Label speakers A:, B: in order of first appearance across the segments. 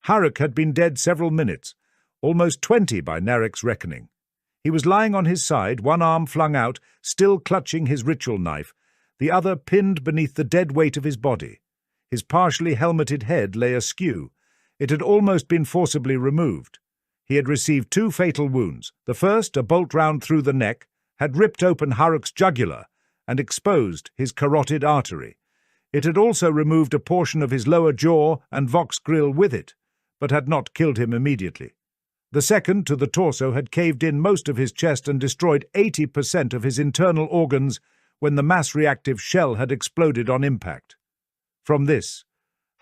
A: Haruk had been dead several minutes, almost 20 by Narek's reckoning. He was lying on his side, one arm flung out, still clutching his ritual knife, the other pinned beneath the dead weight of his body. His partially helmeted head lay askew. It had almost been forcibly removed. He had received 2 fatal wounds. The first, a bolt round through the neck, had ripped open Haruk's jugular and exposed his carotid artery. It had also removed a portion of his lower jaw and vox grill with it, but had not killed him immediately. The second, to the torso, had caved in most of his chest and destroyed 80% of his internal organs when the mass-reactive shell had exploded on impact. From this,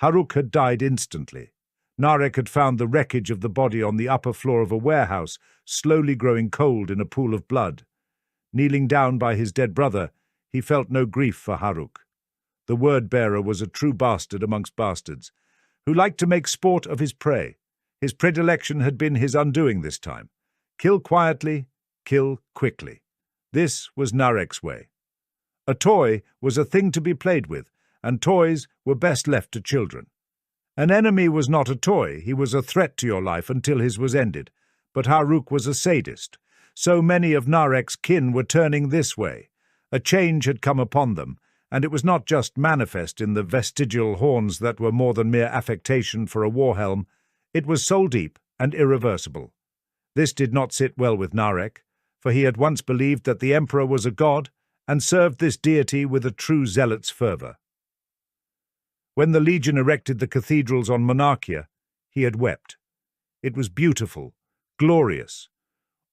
A: Haruk had died instantly. Narek had found the wreckage of the body on the upper floor of a warehouse, slowly growing cold in a pool of blood. Kneeling down by his dead brother, he felt no grief for Haruk. The word-bearer was a true bastard amongst bastards, who liked to make sport of his prey. His predilection had been his undoing this time. Kill quietly, kill quickly. This was Narek's way. A toy was a thing to be played with, and toys were best left to children. An enemy was not a toy, he was a threat to your life until his was ended, but Haruk was a sadist. So many of Narek's kin were turning this way. A change had come upon them, and it was not just manifest in the vestigial horns that were more than mere affectation for a warhelm. It was soul-deep and irreversible. This did not sit well with Narek, for he had once believed that the Emperor was a god and served this deity with a true zealot's fervour. When the Legion erected the cathedrals on Monarchia, he had wept. It was beautiful, glorious.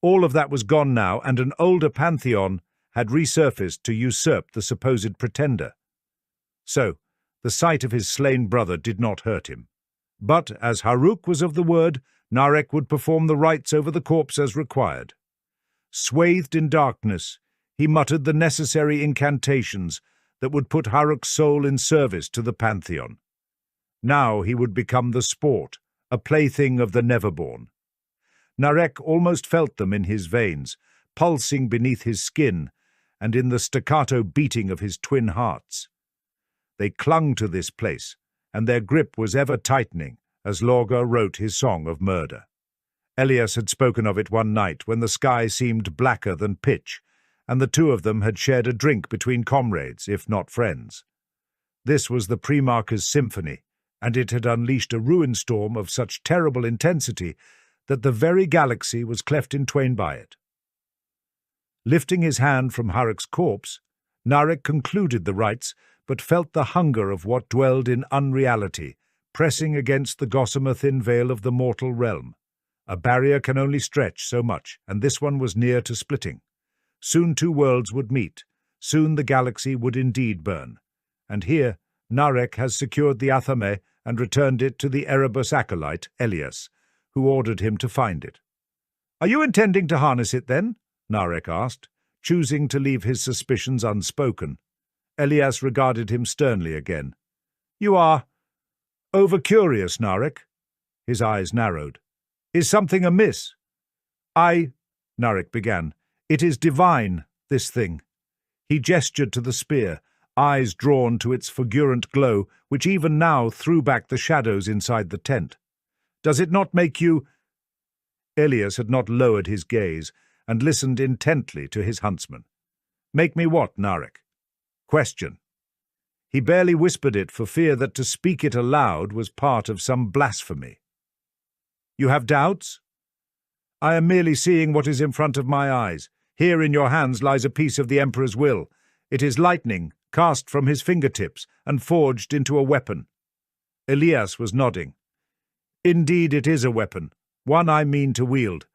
A: All of that was gone now, and an older pantheon had resurfaced to usurp the supposed pretender. So, the sight of his slain brother did not hurt him. But, as Haruk was of the word, Narek would perform the rites over the corpse as required. Swathed in darkness, he muttered the necessary incantations that would put Haruk's soul in service to the pantheon. Now he would become the sport, a plaything of the neverborn. Narek almost felt them in his veins, pulsing beneath his skin, and in the staccato beating of his twin hearts. They clung to this place, and their grip was ever tightening as Lorga wrote his song of murder. Elias had spoken of it one night when the sky seemed blacker than pitch, and the two of them had shared a drink between comrades, if not friends. This was the Primarch's symphony, and it had unleashed a ruin storm of such terrible intensity that the very galaxy was cleft in twain by it. Lifting his hand from Haruk's corpse, Narek concluded the rites, but felt the hunger of what dwelled in unreality, pressing against the gossamer thin veil of the mortal realm. A barrier can only stretch so much, and this one was near to splitting. Soon 2 worlds would meet. Soon the galaxy would indeed burn. And here, Narek has secured the Athame and returned it to the Erebus acolyte, Elias, who ordered him to find it. "Are you intending to harness it, then?" Narek asked, choosing to leave his suspicions unspoken. Elias regarded him sternly again. "You are over-curious, Narek." His eyes narrowed. "Is something amiss?" Narek began. "It is divine, this thing." He gestured to the spear, eyes drawn to its fulgurant glow, which even now threw back the shadows inside the tent. "Does it not make you—" Elias had not lowered his gaze and listened intently to his huntsman. "Make me what, Narek?" "Question." He barely whispered it for fear that to speak it aloud was part of some blasphemy. "You have doubts?" "I am merely seeing what is in front of my eyes. Here in your hands lies a piece of the Emperor's will. It is lightning, cast from his fingertips and forged into a weapon." Elias was nodding. "Indeed it is a weapon, one I mean to wield.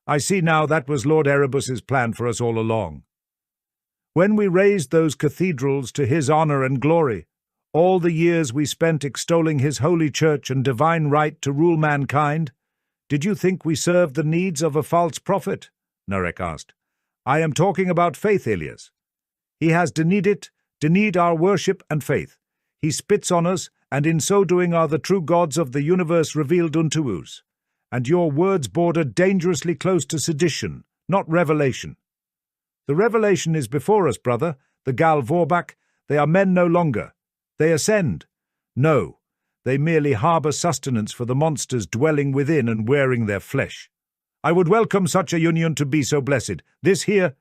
A: I see now that was Lord Erebus's plan for us all along. When we raised those cathedrals to his honour and glory, all the years we spent extolling his holy church and divine right to rule mankind, did you think we served the needs of a false prophet?" Narek asked. "I am talking about faith, Elias. He has denied our worship and faith. He spits on us, and in so doing are the true gods of the universe revealed unto us. And your words border dangerously close to sedition, not revelation. The revelation is before us, brother, the Gal Vorbak. They are men no longer. They ascend. No, They merely harbour sustenance for the monsters dwelling within and wearing their flesh. I would welcome such a union to be so blessed. This here,"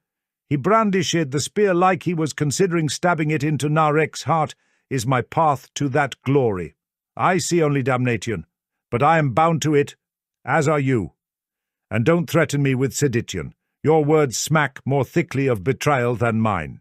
A: he brandished the spear like he was considering stabbing it into Narek's heart, "is my path to that glory. I see only damnation, but I am bound to it, as are you. And don't threaten me with sedition. Your words smack more thickly of betrayal than mine."